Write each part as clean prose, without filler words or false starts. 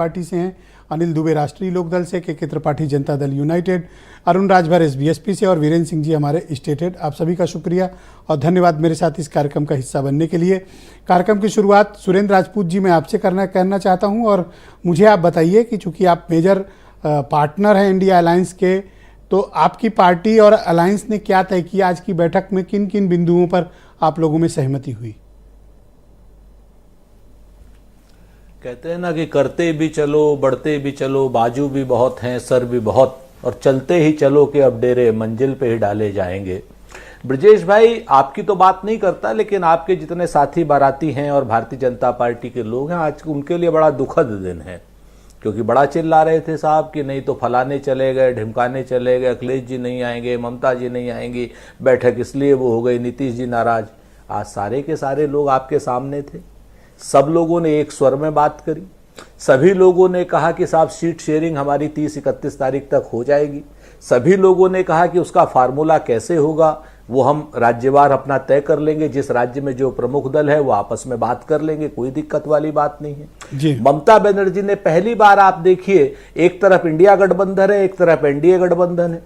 Party से हैं, अनिल दुबे राष्ट्रीय लोकदल से, के त्रिपाठी जनता दल यूनाइटेड, अरुण राजभर एसबीएसपी से और वीरेंद्र सिंह जी हमारे स्टेट हेड। आप सभी का शुक्रिया और धन्यवाद मेरे साथ इस कार्यक्रम का हिस्सा बनने के लिए। कार्यक्रम की शुरुआत सुरेंद्र राजपूत जी मैं आपसे कहना चाहता हूं और मुझे आप बताइए कि चूंकि आप मेजर पार्टनर हैं इंडिया अलायंस के, तो आपकी पार्टी और अलायंस ने क्या तय किया? आज की बैठक में किन किन बिंदुओं पर आप लोगों में सहमति हुई? कहते हैं ना कि करते भी चलो, बढ़ते भी चलो, बाजू भी बहुत हैं, सर भी बहुत, और चलते ही चलो कि अब डेरे मंजिल पे ही डाले जाएंगे। ब्रजेश भाई, आपकी तो बात नहीं करता, लेकिन आपके जितने साथी बाराती हैं और भारतीय जनता पार्टी के लोग हैं, आज उनके लिए बड़ा दुखद दिन है, क्योंकि बड़ा चिल्ला रहे थे साहब कि नहीं तो फलाने चले गए, ढिमकाने चले गए, अखिलेश जी नहीं आएंगे, ममता जी नहीं आएंगी, बैठक इसलिए वो हो गई, नीतीश जी नाराज। आज सारे के सारे लोग आपके सामने थे, सब लोगों ने एक स्वर में बात करी, सभी लोगों ने कहा कि साहब सीट शेयरिंग हमारी 30-31 तारीख तक हो जाएगी। सभी लोगों ने कहा कि उसका फार्मूला कैसे होगा वो हम राज्यवार अपना तय कर लेंगे, जिस राज्य में जो प्रमुख दल है वो आपस में बात कर लेंगे, कोई दिक्कत वाली बात नहीं है जी। ममता बनर्जी ने पहली बार, आप देखिए, एक तरफ इंडिया गठबंधन है, एक तरफ एनडीए गठबंधन है।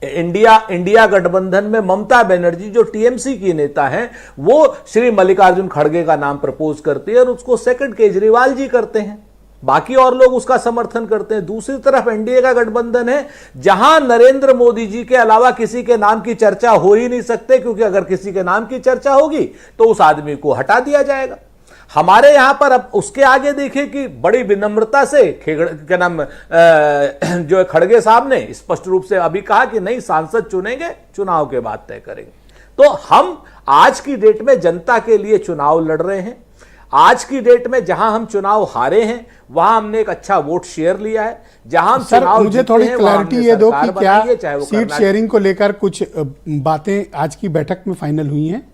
इंडिया गठबंधन में ममता बनर्जी जो टीएमसी की नेता हैं, वो श्री मल्लिकार्जुन खड़गे का नाम प्रपोज करती है और उसको सेकंड केजरीवाल जी करते हैं, बाकी और लोग उसका समर्थन करते हैं। दूसरी तरफ एनडीए का गठबंधन है, जहां नरेंद्र मोदी जी के अलावा किसी के नाम की चर्चा हो ही नहीं सकते, क्योंकि अगर किसी के नाम की चर्चा होगी तो उस आदमी को हटा दिया जाएगा। हमारे यहां पर अब उसके आगे देखिए कि बड़ी विनम्रता से क्या नाम जो खड़गे साहब ने स्पष्ट रूप से अभी कहा कि नहीं, सांसद चुनेंगे, चुनाव के बाद तय करेंगे। तो हम आज की डेट में जनता के लिए चुनाव लड़ रहे हैं। आज की डेट में जहां हम चुनाव हारे हैं वहां हमने एक अच्छा वोट शेयर लिया है। जहां हम चुनाव मुझे थोड़ी क्लैरिटी ये दो कि क्या सीट शेयरिंग को लेकर कुछ बातें आज की बैठक में फाइनल हुई हैं?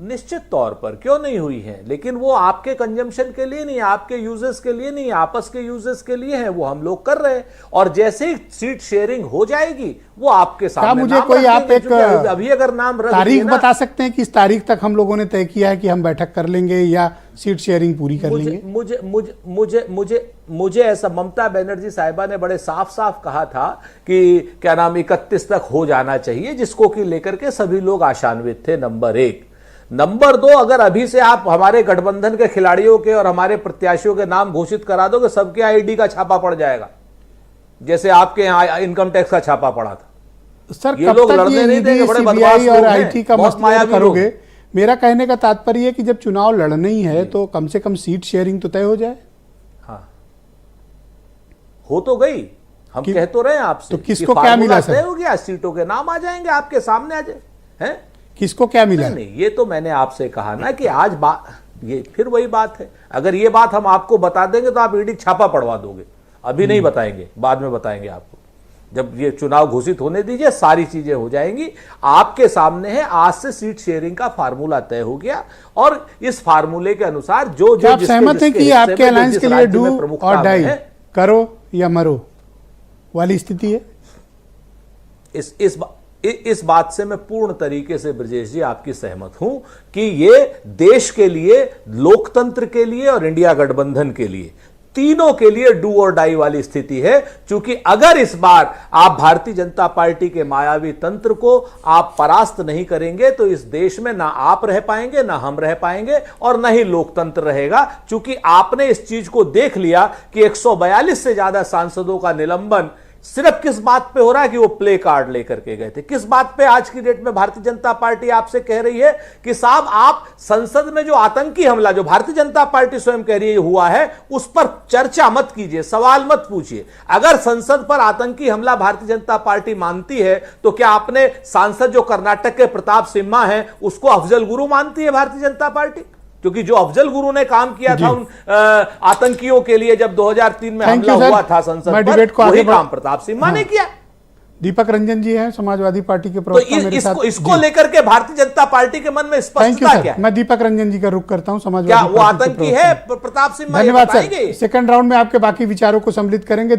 निश्चित तौर पर क्यों नहीं हुई है, लेकिन वो आपके कंजम्पशन के लिए नहीं, आपके यूजर्स के लिए नहीं, आपस के यूजर्स के लिए है, वो हम लोग कर रहे हैं। और जैसे ही सीट शेयरिंग हो जाएगी वो आपके सामने। मुझे कोई आप एक अभी अगर नाम तारीख बता सकते हैं कि इस तारीख तक हम लोगों ने तय किया है कि हम बैठक कर लेंगे या सीट शेयरिंग पूरी कर लेंगे? मुझे ऐसा, ममता बनर्जी साहिबा ने बड़े साफ साफ कहा था कि क्या नाम 31 तक हो जाना चाहिए, जिसको कि लेकर के सभी लोग आशान्वित थे। नंबर 1। नंबर 2, अगर अभी से आप हमारे गठबंधन के खिलाड़ियों के और हमारे प्रत्याशियों के नाम घोषित करा दोगे, सबके आईडी का छापा पड़ जाएगा, जैसे आपके यहाँ इनकम टैक्स का छापा पड़ा था। सर, ये लोग लड़ने नहीं देंगे, बड़े बदमाश लोग हैं, और आईटी का मसला करोगे। मेरा कहने का तात्पर्य है कि जब चुनाव लड़ना ही है तो कम से कम सीट शेयरिंग तो तय हो जाए। हाँ, हो तो गई, हम कह तो रहे हैं आपसे। तो किसको क्या मिला सर? तय हो गया, सीटों के नाम आ जाएंगे आपके सामने, आ जाए हैं। किसको क्या मिला? नहीं, ये तो मैंने आपसे कहा ना कि आज बात, ये फिर वही बात है। अगर ये बात हम आपको बता देंगे तो आप ईडी छापा पड़वा दोगे। अभी नहीं बताएंगे, बाद में बताएंगे आपको। जब ये चुनाव घोषित होने दीजिए, सारी चीजें हो जाएंगी। आपके सामने है, आज से सीट शेयरिंग का फार्मूला तय हो गया और इस फार्मूले के अनुसार जो आप सहमत हैं कि आपके अलायंस के लिए डू और डाई, करो या मरो वाली स्थिति है? इस बात से मैं पूर्ण तरीके से ब्रजेश जी आपकी सहमत हूं कि ये देश के लिए, लोकतंत्र के लिए और इंडिया गठबंधन के लिए, तीनों के लिए डू और डाई वाली स्थिति है। क्योंकि अगर इस बार आप भारतीय जनता पार्टी के मायावी तंत्र को आप परास्त नहीं करेंगे तो इस देश में ना आप रह पाएंगे, ना हम रह पाएंगे और ना ही लोकतंत्र रहेगा। क्योंकि आपने इस चीज को देख लिया कि 142 से ज्यादा सांसदों का निलंबन सिर्फ किस बात पे हो रहा है कि वो प्ले कार्ड लेकर के गए थे। किस बात पे आज की डेट में भारतीय जनता पार्टी आपसे कह रही है कि साहब आप संसद में जो आतंकी हमला, जो भारतीय जनता पार्टी स्वयं कह रही है हुआ है, उस पर चर्चा मत कीजिए, सवाल मत पूछिए। अगर संसद पर आतंकी हमला भारतीय जनता पार्टी मानती है तो क्या आपने सांसद जो कर्नाटक के प्रताप सिम्हा है उसको अफजल गुरु मानती है भारतीय जनता पार्टी? क्योंकि जो अफजल गुरु ने काम किया था उन आतंकियों के लिए जब 2003 में हमला हुआ था संसद पर, वही काम प्रताप सिम्हा ने किया। दीपक रंजन जी हैं समाजवादी पार्टी के प्रवक्ता, मेरे साथ। इसको लेकर के भारतीय जनता पार्टी के मन में स्पष्टता क्या है? मैं दीपक रंजन जी का रुख करता हूं, समाजवादी क्या वो आतंकी है प्रताप सिम्हा? धन्यवाद सर। सेकंड राउंड में आपके बाकी विचारों को सम्मिलित करेंगे।